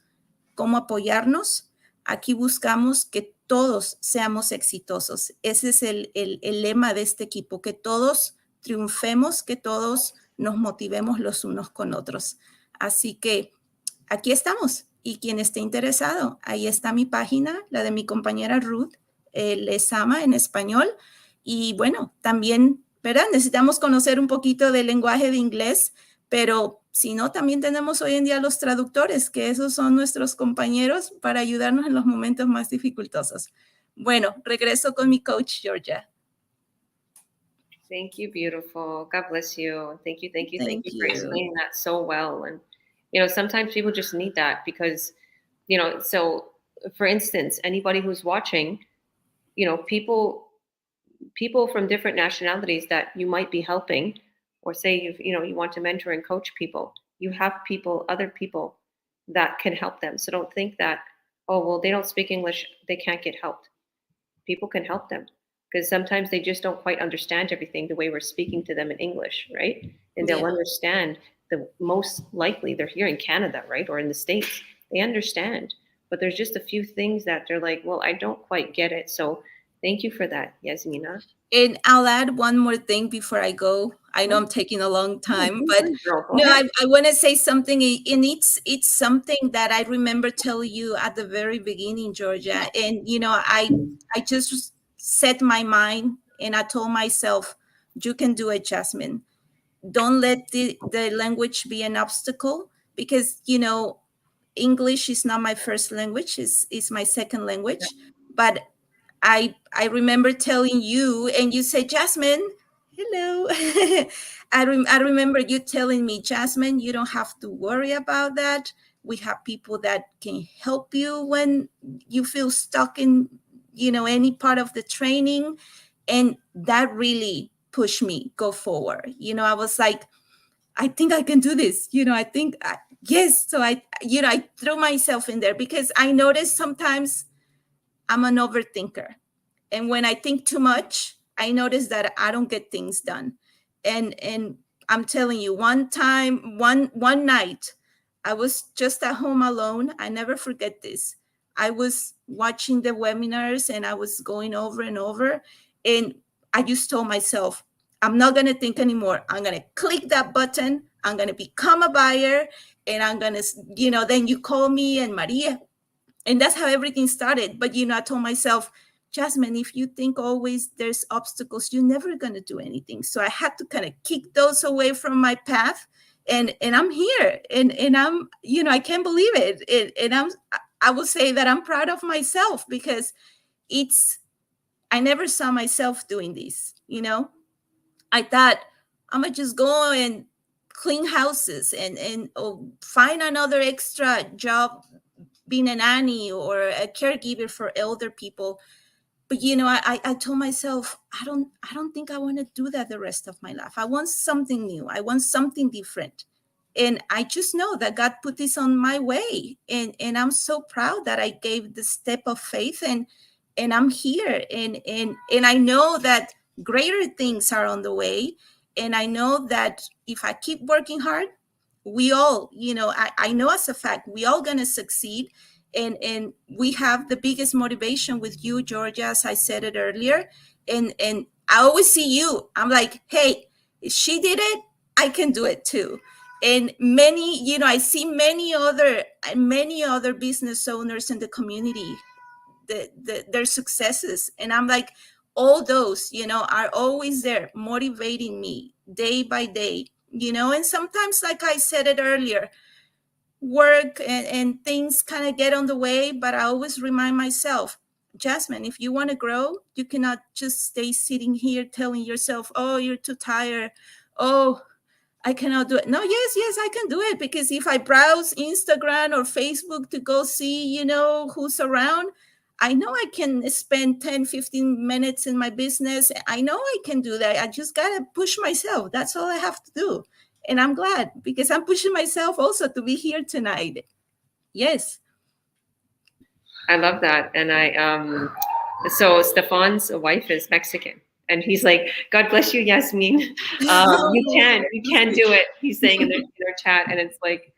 cómo apoyarnos. Aquí buscamos que todos seamos exitosos. Ese es el lema de este equipo, que todos triunfemos, que todos nos motivemos los unos con otros. Así que aquí estamos. Y quien esté interesado, ahí está mi página, la de mi compañera Ruth, Les Ama en español. Y bueno, también, ¿verdad? Necesitamos conocer un poquito del lenguaje de inglés, pero si no, también tenemos hoy en día los traductores, que esos son nuestros compañeros para ayudarnos en los momentos más dificultosos. Bueno, regreso con mi coach, Georgia. Thank you, beautiful. God bless you. Thank you, thank you, thank Thank you for you. explaining that so well. And, you know, sometimes people just need that because, you know, so for instance, anybody who's watching, you know, people from different nationalities that you might be helping, or say you want to mentor and coach people, you have other people that can help them. So don't think that, oh, well, they don't speak English, they can't get helped. People can help them because sometimes they just don't quite understand everything the way we're speaking to them in English, right? And they'll Yeah. understand, the most likely they're here in Canada, right? Or in the States, they understand. But there's just a few things that they're like, well, I don't quite get it. So thank you for that, Yasmina. And I'll add one more thing before I go. I know I'm taking a long time, but Girl, go no, ahead. I want to say something, and it's something that I remember telling you at the very beginning, Georgia. And you know, I just set my mind and I told myself, you can do it, Jasmine. Don't let the language be an obstacle, because you know, English is not my first language, is my second language. But I remember telling you, and you say, Jasmine, hello. I remember you telling me, Jasmine, you don't have to worry about that. We have people that can help you when you feel stuck in, you know, any part of the training. And that really pushed me go forward. You know, I was like, I think I can do this. You know, I think, yes. So I threw myself in there because I noticed sometimes I'm an overthinker. And when I think too much, I notice that I don't get things done. And I'm telling you, one night, I was just at home alone. I never forget this. I was watching the webinars and I was going over and over. And I just told myself, I'm not going to think anymore. I'm going to click that button. I'm going to become a buyer. And I'm going to, you know, then you call me and Maria. And that's how everything started. But, you know, I told myself, Jasmine, if you think always there's obstacles, you're never going to do anything. So I had to kind of kick those away from my path. And I'm here. And I'm, you know, I can't believe it. And I will say that I'm proud of myself because I never saw myself doing this, you know. I thought I'm going to just go and clean houses and find another extra job, being a nanny or a caregiver for elder people. But, you know, I told myself, I don't think I want to do that the rest of my life. I want something new. I want something different. And I just know that God put this on my way. And I'm so proud that I gave the step of faith and I'm here. And I know that greater things are on the way. And I know that if I keep working hard, we all, you know, I know as a fact, we all going to succeed. And we have the biggest motivation with you, Georgia, as I said it earlier. And I always see you. I'm like, hey, if she did it, I can do it too. And many, you know, I see many other business owners in the community, their successes. And I'm like, all those, you know, are always there motivating me day by day, you know. And sometimes, like I said it earlier, work and things kind of get on the way, but I always remind myself, Jasmine, if you want to grow, you cannot just stay sitting here telling yourself, oh, you're too tired. Oh, I cannot do it. No, yes, I can do it, because if I browse Instagram or Facebook to go see, who's around, I know I can spend 10, 15 minutes in my business. I know I can do that. I just got to push myself. That's all I have to do. And I'm glad, because I'm pushing myself also to be here tonight. Yes. I love that. And so Stefan's wife is Mexican. And he's like, God bless you, Yasmin. You can do it. He's saying in their chat. And it's like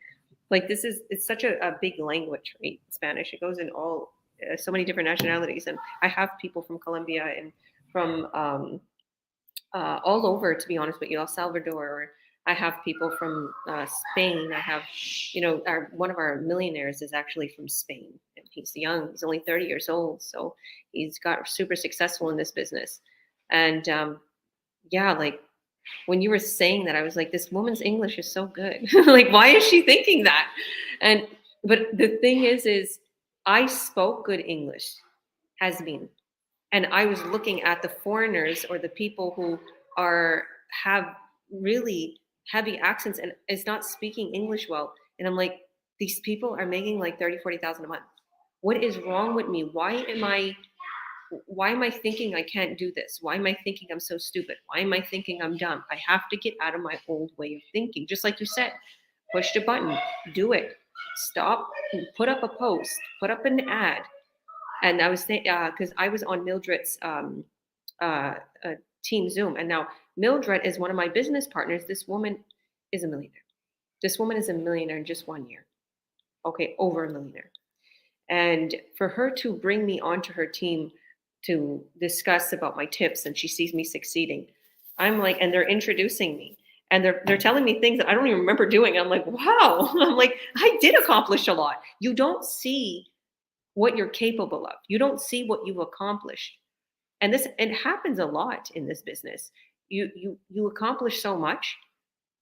it's such a big language, right? Spanish. It goes in all, so many different nationalities. And I have people from Colombia and from all over, to be honest with you, El Salvador. Or I have people from Spain. I have, one of our millionaires is actually from Spain. And he's young. He's only 30 years old. So he's got super successful in this business. And yeah, like when you were saying that, I was like, this woman's English is so good. Like, why is she thinking that? But the thing is I spoke good English, has been. And I was looking at the foreigners or the people who have really heavy accents and is not speaking English well. And I'm like, these people are making like 30, 40,000 a month. What is wrong with me? Why am I thinking I can't do this? Why am I thinking I'm so stupid? Why am I thinking I'm dumb? I have to get out of my old way of thinking. Just like you said, push the button, do it. Stop, put up a post, put up an ad. And I was thinking, because I was on Mildred's team Zoom. And now Mildred is one of my business partners. This woman is a millionaire. This woman is a millionaire in just 1 year. Okay, over a millionaire. And for her to bring me onto her team to discuss about my tips, and she sees me succeeding, I'm like, and they're introducing me. And they're telling me things that I don't even remember doing. I'm like, wow. I'm like, I did accomplish a lot. You don't see what you're capable of. You don't see what you've accomplished. And it happens a lot in this business. You accomplish so much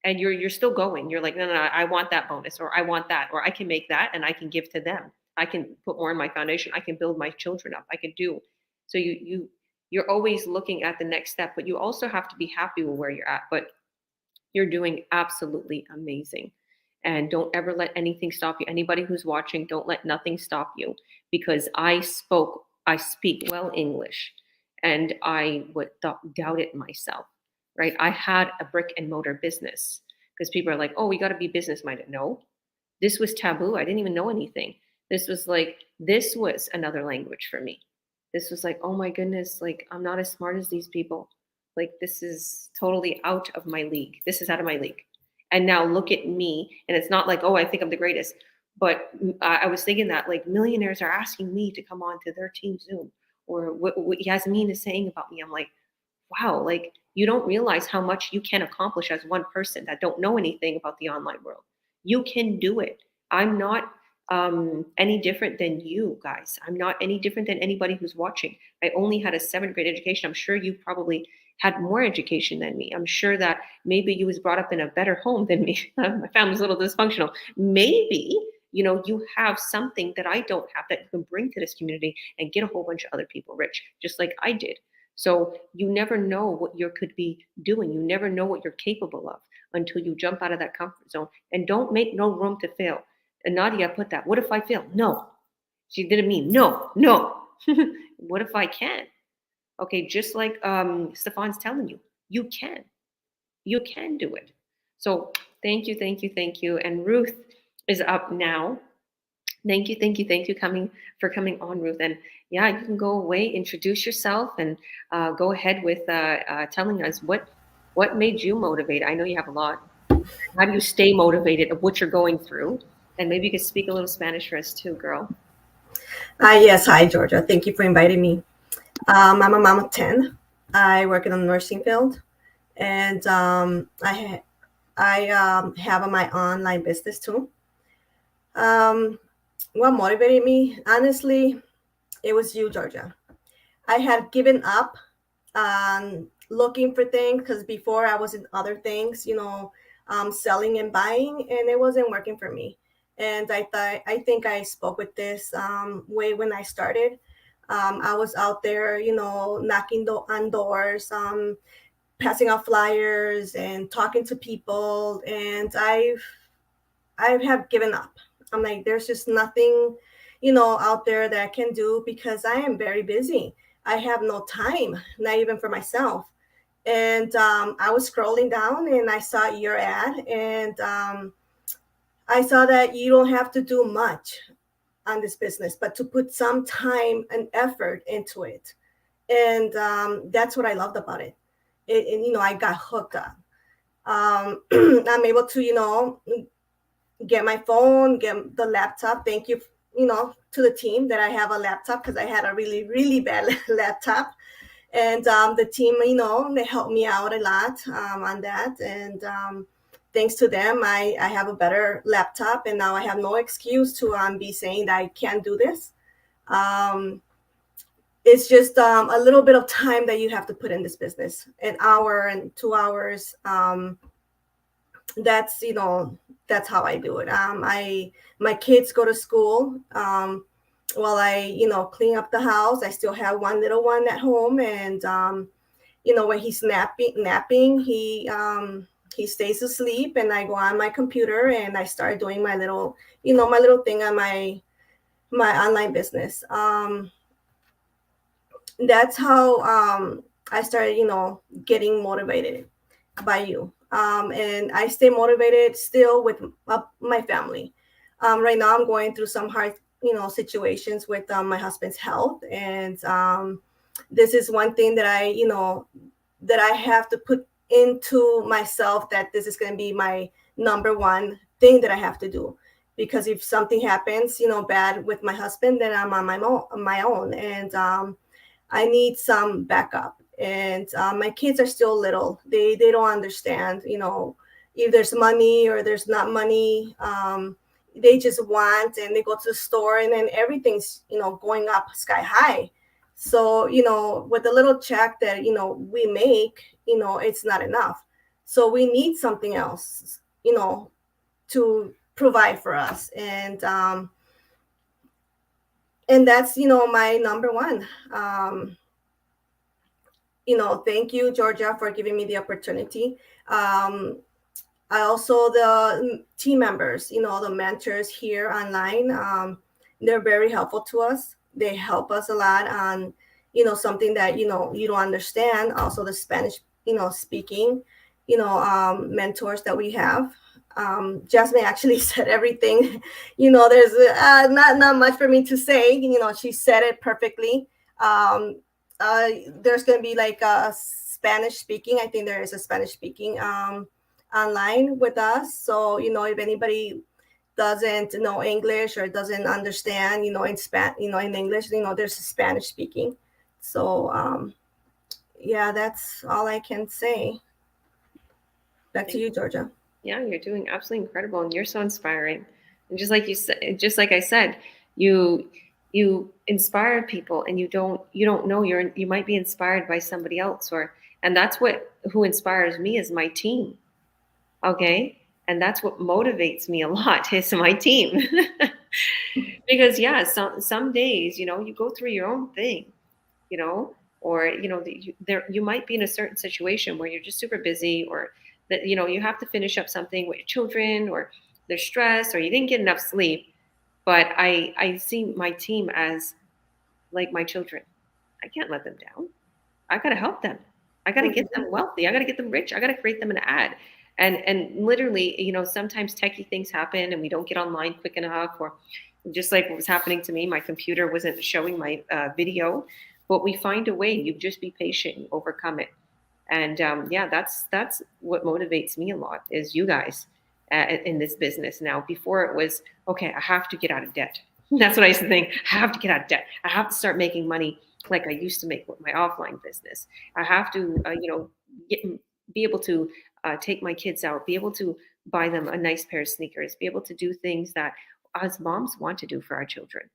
and you're still going. You're like, no, I want that bonus, or I want that, or I can make that and I can give to them. I can put more in my foundation. I can build my children up. I can do. So you're always looking at the next step, but you also have to be happy with where you're at. But you're doing absolutely amazing. And don't ever let anything stop you. Anybody who's watching, don't let nothing stop you, because I speak well English, and I would doubt it myself, right? I had a brick and mortar business, because people are like, oh, we got to be business minded. No, this was taboo. I didn't even know anything. This was another language for me. This was like, oh my goodness, like I'm not as smart as these people. Like this is totally out of my league. This is out of my league. And now look at me. And it's not like, oh, I think I'm the greatest. But I was thinking that like millionaires are asking me to come on to their team Zoom, or what Yasmin is saying about me. I'm like, wow, like you don't realize how much you can accomplish as one person that don't know anything about the online world. You can do it. I'm not any different than you guys. I'm not any different than anybody who's watching. I only had a 7th grade education. I'm sure you probably had more education than me. I'm sure that maybe you was brought up in a better home than me. My family's a little dysfunctional. Maybe, you have something that I don't have that you can bring to this community and get a whole bunch of other people rich, just like I did. So you never know what you could be doing. You never know what you're capable of until you jump out of that comfort zone. And don't make no room to fail. And Nadia put that, what if I fail? No. She didn't mean no. What if I can? Okay, just like Stefan's telling you, you can do it. So thank you. And Ruth is up now. Thank you for coming on, Ruth. And yeah, you can go away, introduce yourself, and go ahead with telling us what made you motivated. I know you have a lot. How do you stay motivated of what you're going through? And maybe you could speak a little Spanish for us too, girl. Yes, hi, Georgia. Thank you for inviting me. I'm a mom of 10. I work in the nursing field, and I have my online business too. What motivated me? Honestly, it was you, Georgia. I had given up looking for things, because before I was in other things, selling and buying, and it wasn't working for me. And I think I spoke with this way when I started. I was out there, knocking on doors, passing out flyers and talking to people, and I have given up. I'm like, there's just nothing, out there that I can do because I am very busy. I have no time, not even for myself. And I was scrolling down and I saw your ad, and I saw that you don't have to do much on this business, but to put some time and effort into it. And that's what I loved about it. And I got hooked up. I'm able to, get my phone, get the laptop. Thank you, to the team that I have a laptop, because I had a really, really bad laptop. And the team, they helped me out a lot on that. And thanks to them, I have a better laptop, and now I have no excuse to be saying that I can't do this. It's just a little bit of time that you have to put in this business, an hour and 2 hours. That's that's how I do it. My kids go to school while I clean up the house. I still have one little one at home, and when he's napping, he stays asleep, and I go on my computer and I start doing my little thing on my online business. That's how I started getting motivated by you. And I stay motivated still with my family. Right now, I'm going through some hard, situations with my husband's health, and this is one thing that I have to put into myself, that this is going to be my number one thing that I have to do, because if something happens, bad with my husband, then I'm on my own, and I need some backup. And my kids are still little. They don't understand, if there's money or there's not money. They just want, and they go to the store, and then everything's, going up sky high. So, with the little check that, we make, it's not enough. So we need something else, to provide for us. And that's, my number one. Thank you, Georgia, for giving me the opportunity. I also, the team members, the mentors here online, they're very helpful to us. They help us a lot on, something that, you don't understand. Also the Spanish, speaking, mentors that we have. Jasmine actually said everything. There's not much for me to say. She said it perfectly. There's going to be like a Spanish speaking. I think there is a Spanish speaking online with us. So, if anybody doesn't know English or doesn't understand, in English, there's a Spanish speaking. So, yeah, that's all I can say. Back to you, Georgia. Yeah, you're doing absolutely incredible, and you're so inspiring. And just like you said, just like I said, you inspire people, and you don't know you might be inspired by somebody else, and that's who inspires me is my team. Okay, and that's what motivates me a lot is my team. Because yeah, some days you go through your own thing, or you might be in a certain situation where you're just super busy, or that you have to finish up something with your children, or there's stress, or you didn't get enough sleep. But I see my team as like my children. I can't let them down. I got to help them. I got to get them wealthy. I got to get them rich. I got to create them an ad. And literally, sometimes techie things happen and we don't get online quick enough, or just like what was happening to me, my computer wasn't showing my video, but we find a way. You just be patient, you overcome it. And yeah, that's what motivates me a lot is you guys in this business now. Before it was, okay, I have to get out of debt. That's what I used to think. I have to get out of debt. I have to start making money like I used to make with my offline business. I have to, be able to take my kids out, be able to buy them a nice pair of sneakers, be able to do things that us moms want to do for our children.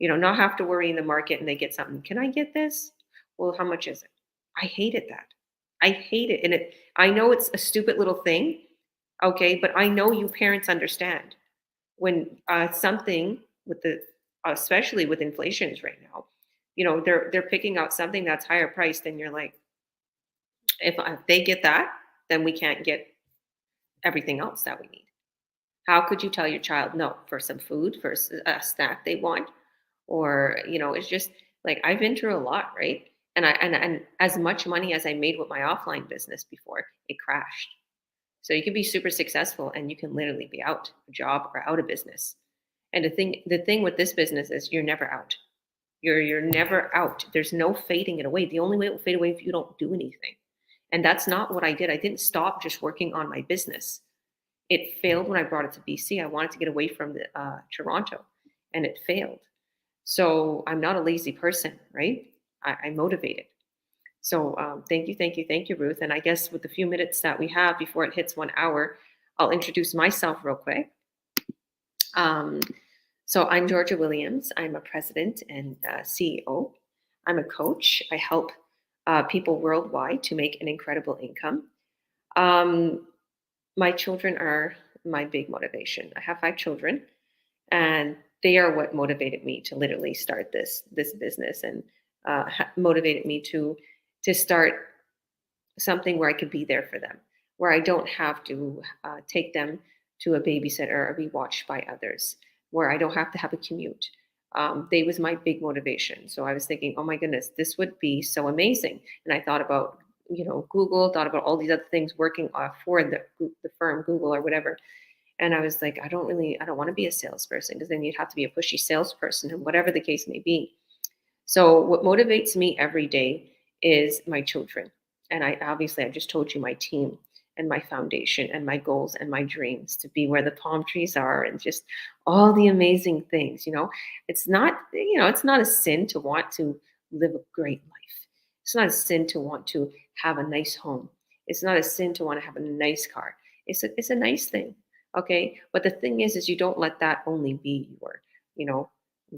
Not have to worry in the market and they get something. Can I get this? Well, how much is it? I hated that. I hate it. And I know it's a stupid little thing. Okay. But I know you parents understand when something especially with inflations right now, they're picking out something that's higher priced, and you're like, if they get that, then we can't get everything else that we need. How could you tell your child no for some food, for a snack they want? Or, it's just like I've been through a lot, right? And as much money as I made with my offline business before, it crashed. So you can be super successful and you can literally be out of a job or out of business. And the thing with this business is you're never out. You're never out. There's no fading it away. The only way it will fade away if you don't do anything. And that's not what I did. I didn't stop just working on my business. It failed when I brought it to BC. I wanted to get away from Toronto, and it failed. So I'm not a lazy person, right? I'm motivated. So thank you, Ruth. And I guess with the few minutes that we have before it hits 1 hour, I'll introduce myself real quick. So I'm Georgia Williams. I'm a president and CEO. I'm a coach. I help people worldwide to make an incredible income. My children are my big motivation. I have 5 children, and they are what motivated me to literally start this business, and motivated me to start something where I could be there for them, where I don't have to take them to a babysitter or be watched by others, where I don't have to have a commute. They was my big motivation. So I was thinking, oh my goodness, this would be so amazing. And I thought about, Google, thought about all these other things working for the firm Google or whatever. And I was like, I don't want to be a salesperson, because then you'd have to be a pushy salesperson, and whatever the case may be. So what motivates me every day is my children. And I just told you my team and my foundation and my goals and my dreams to be where the palm trees are, and just all the amazing things. It's not a sin to want to live a great life. It's not a sin to want to have a nice home. It's not a sin to want to have a nice car. It's a nice thing. Okay. But the thing is you don't let that only be your,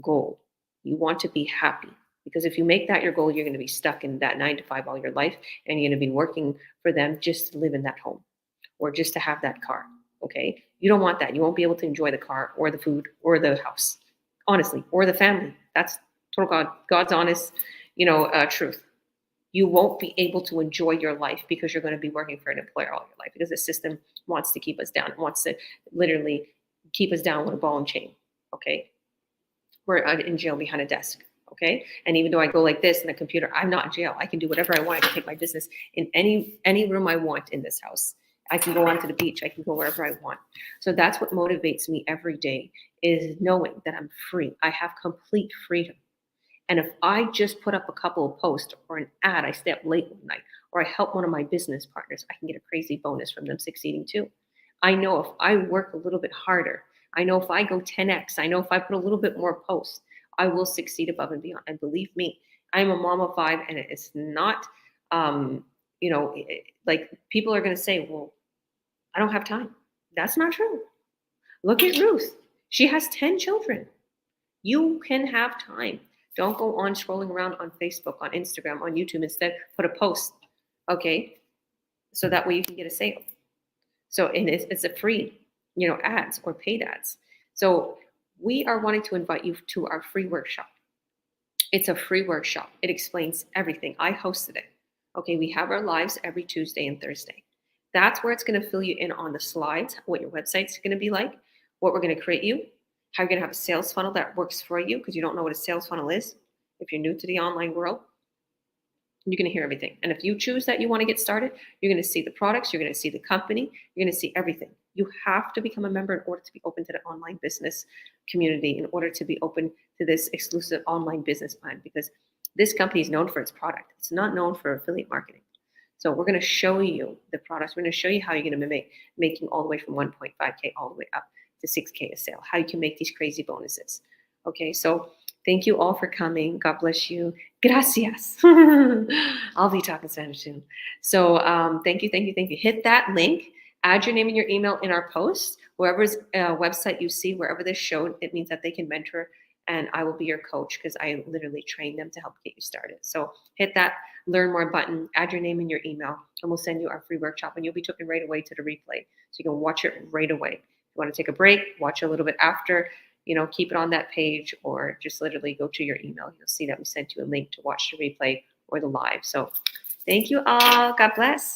goal. You want to be happy, because if you make that your goal, you're going to be stuck in that 9 to 5 all your life, and you're going to be working for them just to live in that home or just to have that car. Okay. You don't want that. You won't be able to enjoy the car or the food or the house, honestly, or the family. That's total God's honest, truth. You won't be able to enjoy your life because you're going to be working for an employer all your life, because the system wants to keep us down. It wants to literally keep us down with a ball and chain. Okay. We're in jail behind a desk. Okay. And even though I go like this in the computer, I'm not in jail. I can do whatever I want. I can take my business in any room I want in this house. I can go onto the beach. I can go wherever I want. So that's what motivates me every day, is knowing that I'm free. I have complete freedom. And if I just put up a couple of posts or an ad, I stay up late one night, or I help one of my business partners, I can get a crazy bonus from them succeeding too. I know if I work a little bit harder, I know if I go 10x, I know if I put a little bit more posts, I will succeed above and beyond. And believe me, I'm a mom of 5, and it's not, like people are going to say, well, I don't have time. That's not true. Look at Ruth. She has 10 children. You can have time. Don't go on scrolling around on Facebook, on Instagram, on YouTube. Instead, put a post, okay? So that way you can get a sale. So, and it's a free, ads or paid ads. So we are wanting to invite you to our free workshop. It's a free workshop. It explains everything. I hosted it. Okay, we have our lives every Tuesday and Thursday. That's where it's going to fill you in on the slides, what your website's going to be like, what we're going to create you, how you're going to have a sales funnel that works for you, because you don't know what a sales funnel is. If you're new to the online world, you're going to hear everything. And if you choose that you want to get started, you're going to see the products, you're going to see the company, you're going to see everything. You have to become a member in order to be open to the online business community, in order to be open to this exclusive online business plan, because this company is known for its product. It's not known for affiliate marketing. So we're going to show you the products. We're going to show you how you're going to be making all the way from 1.5K all the way up to 6K a sale, how you can make these crazy bonuses. Okay, so thank you all for coming. God bless you. Gracias. I'll be talking Spanish soon. So thank you. Hit that link. Add your name and your email in our post. Whoever's website you see, wherever this showed, it means that they can mentor, and I will be your coach, because I literally train them to help get you started. So hit that learn more button, add your name and your email, and we'll send you our free workshop, and you'll be taken right away to the replay. So you can watch it right away. If you want to take a break, watch a little bit after, keep it on that page, or just literally go to your email. You'll see that we sent you a link to watch the replay or the live. So thank you all. God bless.